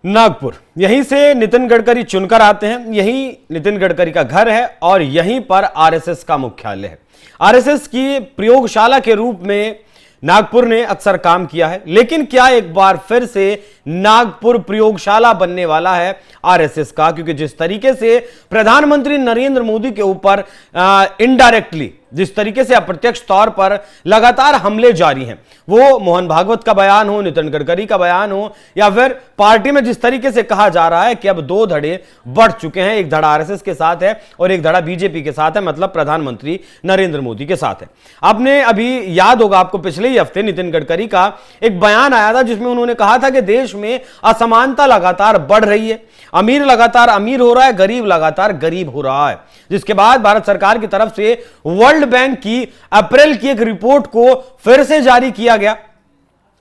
नागपुर, यहीं से नितिन गडकरी चुनकर आते हैं, यहीं नितिन गडकरी का घर है और यहीं पर आरएसएस का मुख्यालय है। आरएसएस की प्रयोगशाला के रूप में नागपुर ने अक्सर काम किया है, लेकिन क्या एक बार फिर से नागपुर प्रयोगशाला बनने वाला है आरएसएस का? क्योंकि जिस तरीके से प्रधानमंत्री नरेंद्र मोदी के ऊपर इनडायरेक्टली, जिस तरीके से अप्रत्यक्ष तौर पर लगातार हमले जारी हैं, वो मोहन भागवत का बयान हो, नितिन गडकरी का बयान हो, या फिर पार्टी में जिस तरीके से कहा जा रहा है कि अब दो धड़े बढ़ चुके हैं, एक धड़ा आरएसएस के साथ है और एक धड़ा बीजेपी के साथ है, मतलब प्रधानमंत्री नरेंद्र मोदी के साथ है। आपने अभी याद होगा आपको, पिछले ही हफ्ते नितिन गडकरी का एक बयान आया था जिसमें उन्होंने कहा था कि देश में असमानता लगातार बढ़ रही है, अमीर लगातार अमीर हो रहा है, गरीब लगातार गरीब हो रहा है। जिसके बाद भारत सरकार की तरफ से वर्ल्ड बैंक की अप्रैल की एक रिपोर्ट को फिर से जारी किया गया,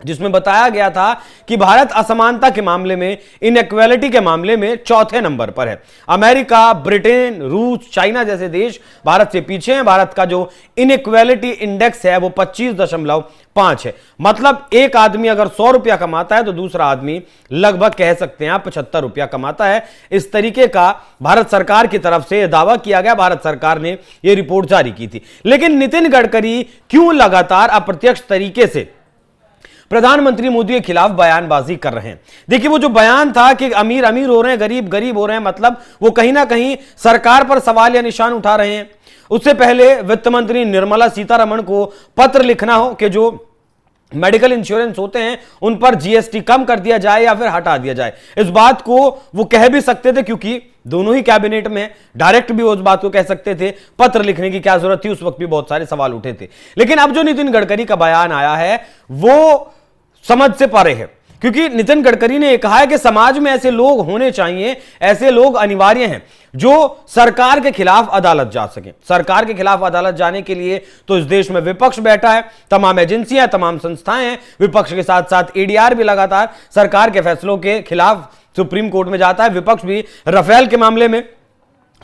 जिसमें बताया गया था कि भारत असमानता के मामले में, इनइक्वालिटी के मामले में चौथे नंबर पर है। अमेरिका, ब्रिटेन, रूस, चाइना जैसे देश भारत से पीछे हैं। भारत का जो इनइक्वालिटी इंडेक्स है वो 25.5 है। मतलब एक आदमी अगर 100 रुपया कमाता है तो दूसरा आदमी लगभग कह सकते हैं आप 75 रुपया कमाता है। इस तरीके का भारत सरकार की तरफ से दावा किया गया, भारत सरकार ने यह रिपोर्ट जारी की थी। लेकिन नितिन गडकरी क्यों लगातार अप्रत्यक्ष तरीके से प्रधानमंत्री मोदी के खिलाफ बयानबाजी कर रहे हैं? देखिए, वो जो बयान था कि अमीर अमीर हो रहे हैं, गरीब गरीब हो रहे हैं, मतलब वो कहीं ना कहीं सरकार पर सवाल या निशान उठा रहे हैं। उससे पहले वित्त मंत्री निर्मला सीतारमण को पत्र लिखना हो कि जो मेडिकल इंश्योरेंस होते हैं उन पर जीएसटी कम कर दिया जाए या फिर हटा दिया जाए। इस बात को वो कह भी सकते थे क्योंकि दोनों ही कैबिनेट में, डायरेक्ट भी उस बात को कह सकते थे, पत्र लिखने की क्या जरूरत थी, उस वक्त भी बहुत सारे सवाल उठे थे। लेकिन अब जो नितिन गडकरी का बयान आया है वो समझ से परे है, क्योंकि नितिन गडकरी ने कहा है कि समाज में ऐसे लोग होने चाहिए, ऐसे लोग अनिवार्य हैं जो सरकार के खिलाफ अदालत जा सके। सरकार के खिलाफ अदालत जाने के लिए तो इस देश में विपक्ष बैठा है, तमाम एजेंसियां, तमाम संस्थाएं हैं, विपक्ष के साथ साथ एडीआर भी लगातार सरकार के फैसलों के खिलाफ सुप्रीम कोर्ट में जाता है। विपक्ष भी राफेल के मामले में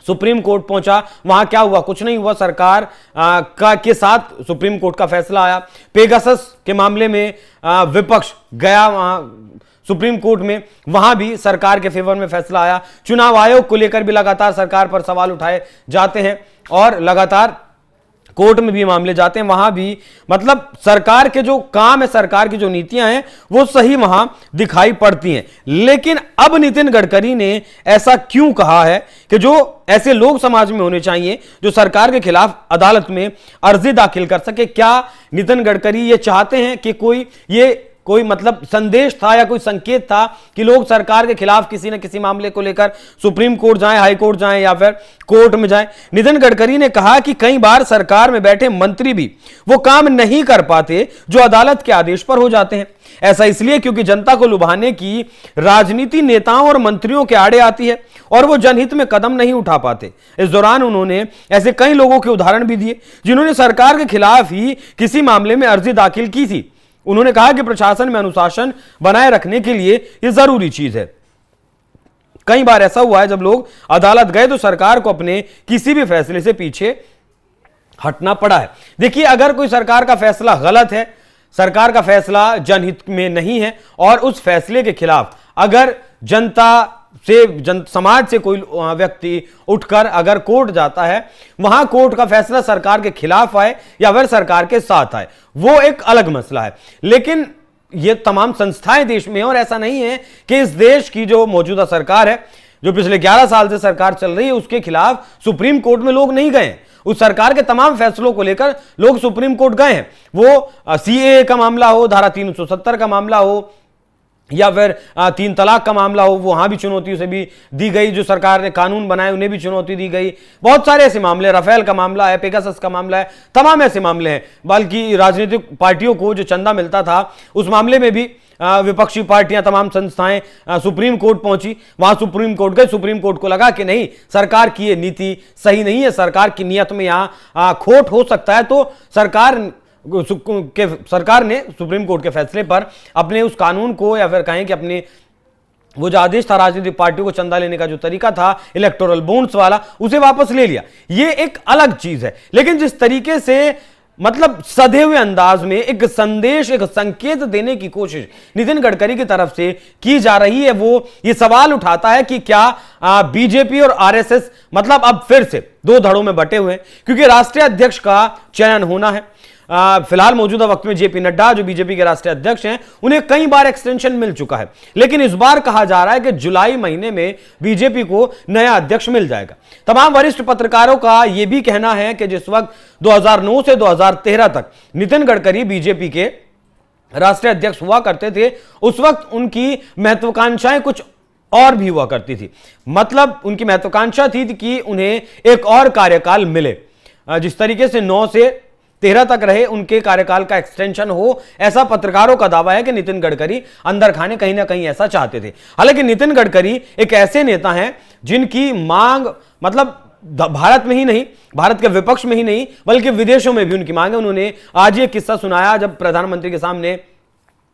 सुप्रीम कोर्ट पहुंचा, वहां क्या हुआ? कुछ नहीं हुआ। सरकार के साथ सुप्रीम कोर्ट का फैसला आया। पेगासस के मामले में विपक्ष गया वहां सुप्रीम कोर्ट में, वहां भी सरकार के फेवर में फैसला आया। चुनाव आयोग को लेकर भी लगातार सरकार पर सवाल उठाए जाते हैं और लगातार कोर्ट में भी मामले जाते हैं, वहां भी मतलब सरकार के जो काम है, सरकार की जो नीतियां हैं वो सही वहां दिखाई पड़ती हैं। लेकिन अब नितिन गडकरी ने ऐसा क्यों कहा है कि जो ऐसे लोग समाज में होने चाहिए जो सरकार के खिलाफ अदालत में अर्जी दाखिल कर सके? क्या नितिन गडकरी ये चाहते हैं कि कोई मतलब संदेश था या कोई संकेत था कि लोग सरकार के खिलाफ किसी न किसी मामले को लेकर सुप्रीम कोर्ट जाएं, हाई कोर्ट जाएं या फिर कोर्ट में जाएं? नितिन गडकरी ने कहा कि कई बार सरकार में बैठे मंत्री भी वो काम नहीं कर पाते जो अदालत के आदेश पर हो जाते हैं। ऐसा इसलिए क्योंकि जनता को लुभाने की राजनीति नेताओं और मंत्रियों के आड़े आती है और वो जनहित में कदम नहीं उठा पाते। इस दौरान उन्होंने ऐसे कई लोगों के उदाहरण भी दिए जिन्होंने सरकार के खिलाफ ही किसी मामले में अर्जी दाखिल की थी। उन्होंने कहा कि प्रशासन में अनुशासन बनाए रखने के लिए यह जरूरी चीज है। कई बार ऐसा हुआ है जब लोग अदालत गए तो सरकार को अपने किसी भी फैसले से पीछे हटना पड़ा है। देखिए, अगर कोई सरकार का फैसला गलत है, सरकार का फैसला जनहित में नहीं है और उस फैसले के खिलाफ अगर जनता से, समाज से कोई व्यक्ति उठकर अगर कोर्ट जाता है, वहां कोर्ट का फैसला सरकार के खिलाफ आए या फिर सरकार के साथ आए, वो एक अलग मसला है। लेकिन ये तमाम संस्थाएं देश में हैं और ऐसा नहीं है कि इस देश की जो मौजूदा सरकार है, जो पिछले 11 साल से सरकार चल रही है, उसके खिलाफ सुप्रीम कोर्ट में लोग नहीं गए। उस सरकार के तमाम फैसलों को लेकर लोग सुप्रीम कोर्ट गए हैं। वो सीएए का मामला हो, धारा 370 का मामला हो या फिर 3 तलाक का मामला हो, वहां भी चुनौती उसे भी दी गई। जो सरकार ने कानून बनाए उन्हें भी चुनौती दी गई। बहुत सारे ऐसे मामले, राफेल का मामला है, पेगासस का मामला है, तमाम ऐसे मामले हैं। बल्कि राजनीतिक पार्टियों को जो चंदा मिलता था उस मामले में भी विपक्षी पार्टियां, तमाम संस्थाएं सुप्रीम कोर्ट पहुंची। वहां सुप्रीम कोर्ट गए, सुप्रीम कोर्ट को लगा कि नहीं, सरकार की ये नीति सही नहीं है, सरकार की नीयत में यहां खोट हो सकता है, तो सरकार ने सुप्रीम कोर्ट के फैसले पर अपने उस कानून को या फिर कहें कि अपने वो जो आदेश था राजनीतिक पार्टियों को चंदा लेने का जो तरीका था इलेक्टोरल बॉन्ड्स वाला, उसे वापस ले लिया। ये एक अलग चीज है। लेकिन जिस तरीके से मतलब सधे हुए अंदाज में एक संदेश, एक संकेत देने की कोशिश नितिन गडकरी की तरफ से की जा रही है। वो ये सवाल उठाता है कि क्या बीजेपी और आरएसएस मतलब अब फिर से दो धड़ों में बटे हुए हैं, क्योंकि राष्ट्रीय अध्यक्ष का चयन होना है। फिलहाल मौजूदा वक्त में जेपी नड्डा जो बीजेपी के राष्ट्रीय अध्यक्ष हैं, उन्हें कई बार एक्सटेंशन मिल चुका है, लेकिन इस बार कहा जा रहा है कि जुलाई महीने में बीजेपी को नया अध्यक्ष मिल जाएगा। तमाम वरिष्ठ पत्रकारों का यह भी कहना है कि जिस वक्त 2009 से 2013 तक नितिन गडकरी बीजेपी के राष्ट्रीय अध्यक्ष हुआ करते थे, उस वक्त उनकी महत्वाकांक्षाएं कुछ और भी हुआ करती थी। मतलब उनकी महत्वाकांक्षा थी कि उन्हें एक और कार्यकाल मिले। जिस तरीके से 9 से 13 तक रहे, उनके कार्यकाल का एक्सटेंशन हो, ऐसा पत्रकारों का दावा है कि नितिन गडकरी अंदर खाने कहीं ना कहीं ऐसा चाहते थे। हालांकि नितिन गडकरी एक ऐसे नेता हैं जिनकी मांग मतलब भारत में ही नहीं, भारत के विपक्ष में ही नहीं, बल्कि विदेशों में भी उनकी मांग है। उन्होंने आज ये किस्सा सुनाया जब प्रधानमंत्री के सामने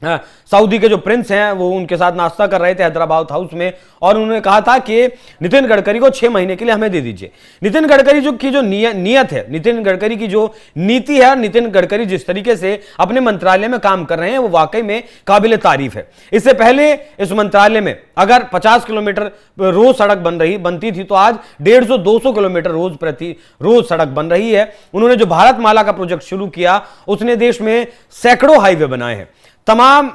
सऊदी के जो प्रिंस हैं वो उनके साथ नाश्ता कर रहे थे हैदराबाद हाउस में, और उन्होंने कहा था कि नितिन गडकरी को 6 महीने के लिए हमें दे दीजिए। नितिन गडकरी जो नीयत है, नितिन गडकरी की जो नीति है, नितिन गडकरी जिस तरीके से अपने मंत्रालय में काम कर रहे हैं, वो वाकई में काबिल तारीफ है। इससे पहले इस मंत्रालय में अगर 50 किलोमीटर रोज सड़क बनती थी, तो आज 150-200 किलोमीटर रोज सड़क बन रही है। उन्होंने जो भारत माला का प्रोजेक्ट शुरू किया, उसने देश में सैकड़ों हाईवे बनाए हैं, तमाम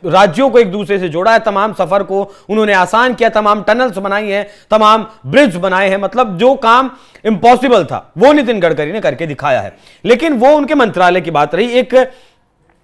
राज्यों को एक दूसरे से जोड़ा है, तमाम सफर को उन्होंने आसान किया, तमाम टनल्स बनाई हैं, तमाम ब्रिज बनाए हैं। मतलब जो काम इम्पॉसिबल था वो नितिन गडकरी ने करके दिखाया है। लेकिन वो उनके मंत्रालय की बात रही। एक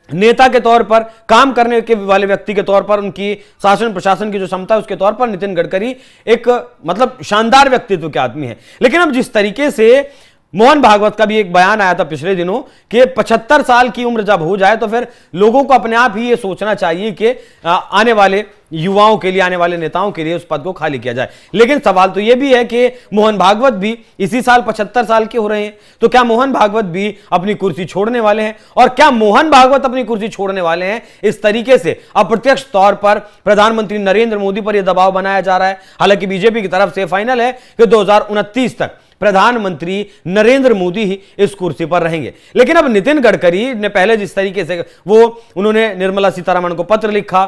नेता के तौर पर, काम करने के वाले व्यक्ति के तौर पर, उनकी शासन प्रशासन की जो क्षमता है उसके तौर पर नितिन गडकरी एक मतलब शानदार व्यक्तित्व के आदमी है। लेकिन अब जिस तरीके से मोहन भागवत का भी एक बयान आया था पिछले दिनों कि 75 साल की उम्र जब हो जाए तो फिर लोगों को अपने आप ही ये सोचना चाहिए कि आने वाले युवाओं के लिए, आने वाले नेताओं के लिए उस पद को खाली किया जाए। लेकिन सवाल तो यह भी है कि मोहन भागवत भी इसी साल 75 साल के हो रहे हैं, तो क्या मोहन भागवत भी अपनी कुर्सी छोड़ने वाले हैं? और क्या मोहन भागवत अपनी कुर्सी छोड़ने वाले हैं? इस तरीके से अप्रत्यक्ष तौर पर प्रधानमंत्री नरेंद्र मोदी पर यह दबाव बनाया जा रहा है। हालांकि बीजेपी की तरफ से फाइनल है कि 2029 तक प्रधानमंत्री नरेंद्र मोदी ही इस कुर्सी पर रहेंगे। लेकिन अब नितिन गडकरी ने पहले जिस तरीके से उन्होंने निर्मला सीतारमण को पत्र लिखा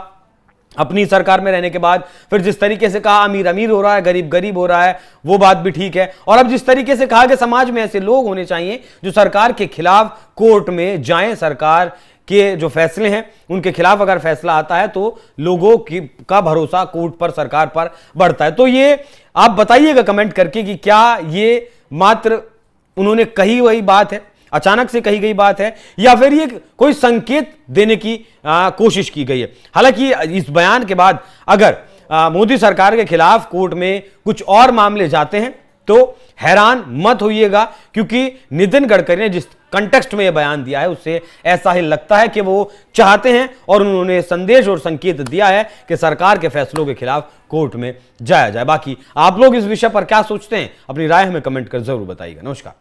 अपनी सरकार में रहने के बाद, फिर जिस तरीके से कहा अमीर अमीर हो रहा है, गरीब गरीब हो रहा है, वो बात भी ठीक है। और अब जिस तरीके से कहा कि समाज में ऐसे लोग होने चाहिए जो सरकार के खिलाफ कोर्ट में जाएं, सरकार के जो फैसले हैं उनके खिलाफ अगर फैसला आता है तो लोगों का भरोसा कोर्ट पर, सरकार पर बढ़ता है। तो ये आप बताइएगा कमेंट करके कि क्या ये मात्र उन्होंने कही वही बात है, अचानक से कही गई बात है, या फिर ये कोई संकेत देने की कोशिश की गई है। हालांकि इस बयान के बाद अगर मोदी सरकार के खिलाफ कोर्ट में कुछ और मामले जाते हैं तो हैरान मत होइएगा, क्योंकि नितिन गडकरी ने जिस कंटेक्स्ट में यह बयान दिया है उससे ऐसा ही लगता है कि वो चाहते हैं और उन्होंने संदेश और संकेत दिया है कि सरकार के फैसलों के खिलाफ कोर्ट में जाया जाए। बाकी आप लोग इस विषय पर क्या सोचते हैं, अपनी राय हमें कमेंट कर जरूर बताइएगा। नमस्कार।